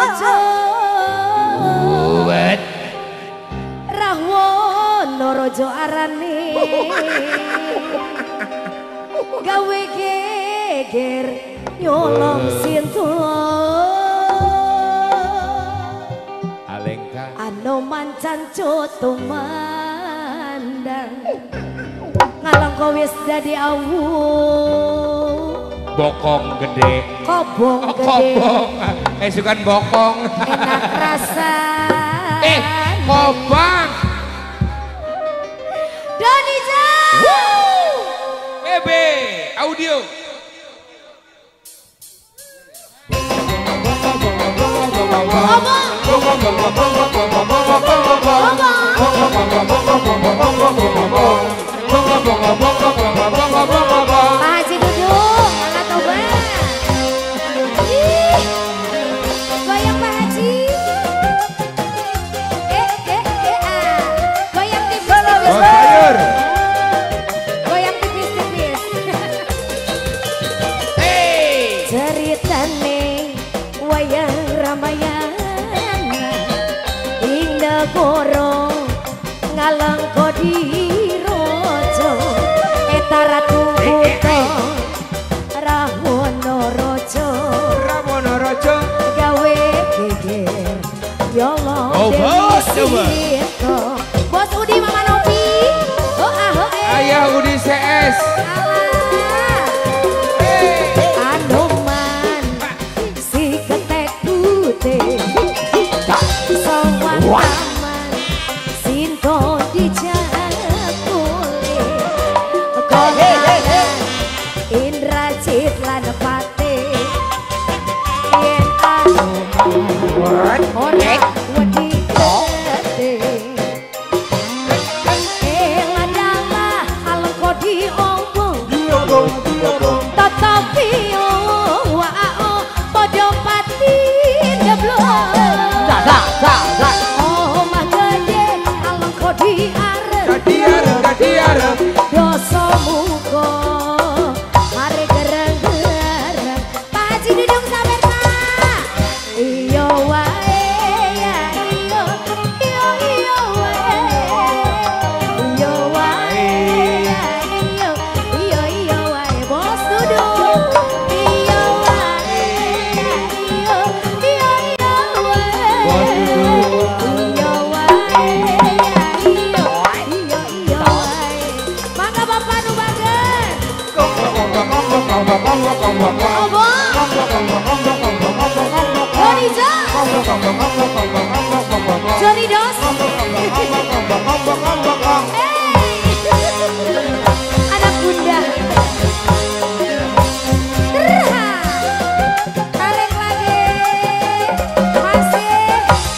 rojo buat Rahwono rojo arane gawe geger nyolong sinto alengka anu mancan tumandang ngalang kau wis dadi awu bokong gede kobong gede kobong sukan bokong enak rasa kobang Donija Bebe audio Pak Haji duduk, angkat obat. Goyang Pak Haji. Goyang tipis-tipis. sayur Goyang tipis-tipis. Ceritane wayang Ramayana ing negara ngalang kodi rojo eta ratu buta Rahwono rojo gawe geger yolo bos coba bos Udi Mama Novi ayah Udi CS Anoman si ketek putih sowan aman sinto dicakule kohanan Indrajit lan pate yen Anoman ora wedi gede adalah alam kodi ombong tetapi podo pati jeblok omah gede alam kodi arep dosa muka mari gereng-gereng Pak Haji duduk sabar Pak iyo wae ya iyo wae iyo wae ya iyo wae bos duduk iyo wae ya iyo wae iyo wae ya iyo wae mangga bapak nu bager Donija Johnny Dos anak bunda tarik lagi masih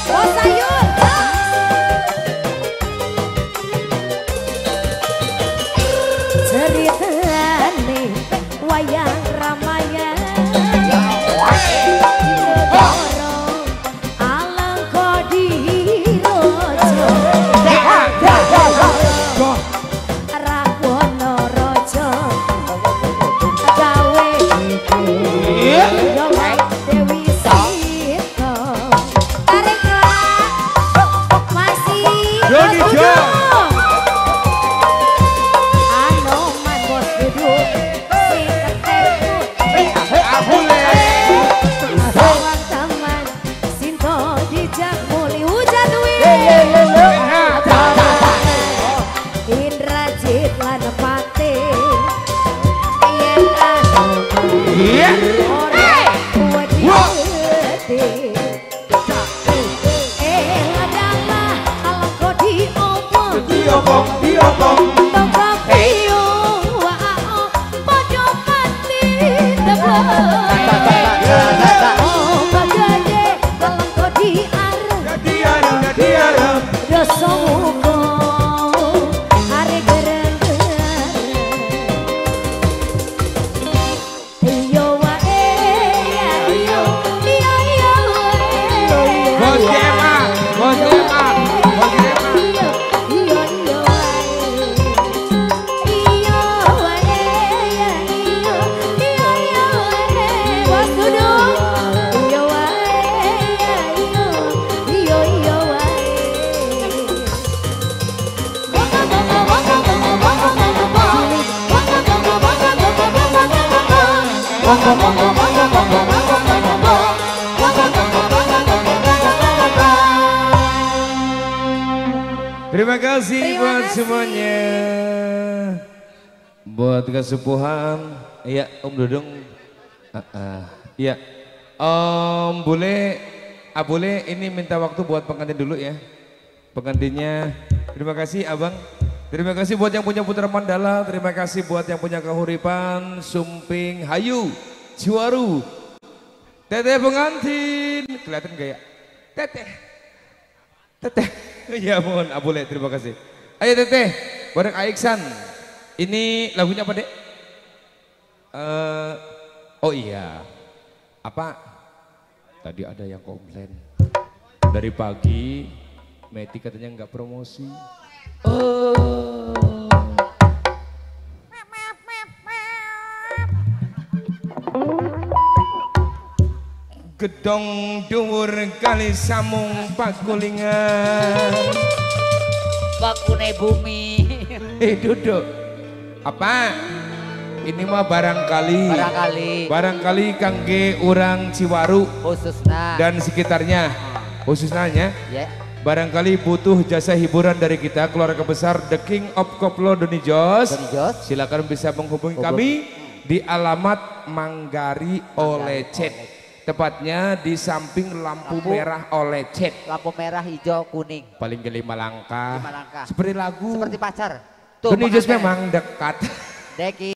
bos sayur ceritane wayang Ramayana alang kodi rojo monggo monggo monggo monggo monggo monggo. Terima kasih Terima buat kasih. semuanya. Buat kesepuhan. Iya Om Dudung. Iya. Boleh ini minta waktu buat pengantin dulu ya. Pengantinnya. Terima kasih Abang. Terima kasih buat yang punya Putra Mandala. Terima kasih buat yang punya Kahuripan, Sumping, Hayu, Ciwaru. Teteh pengantin. Kelihatan gak ya? Teteh. Teteh. Ya mohon boleh, terima kasih. Ayo Teteh, bareng Aiksan. Ini lagunya apa Dek? Oh iya. Apa? Tadi ada yang komplain. Dari pagi, Meti katanya nggak promosi. Oh. Gedong dhuwur kali samung pakulingan. Bakune bumi. Duduk. Apa? Ini mah barangkali kangge urang Ciwaru Khususnya. dan sekitarnya. Khususnya Ya. barangkali butuh jasa hiburan dari kita keluarga besar The King of Koplo Doni Jos. Doni Jos. Silakan bisa menghubungi kami di alamat Manggari Olecet. Tepatnya di samping lampu merah Olecet. Lampu merah, hijau, kuning. Paling ke 5 langkah. 5 langkah. Seperti lagu. Seperti pacar. Doni Jos pengantin. memang dekat. Deki.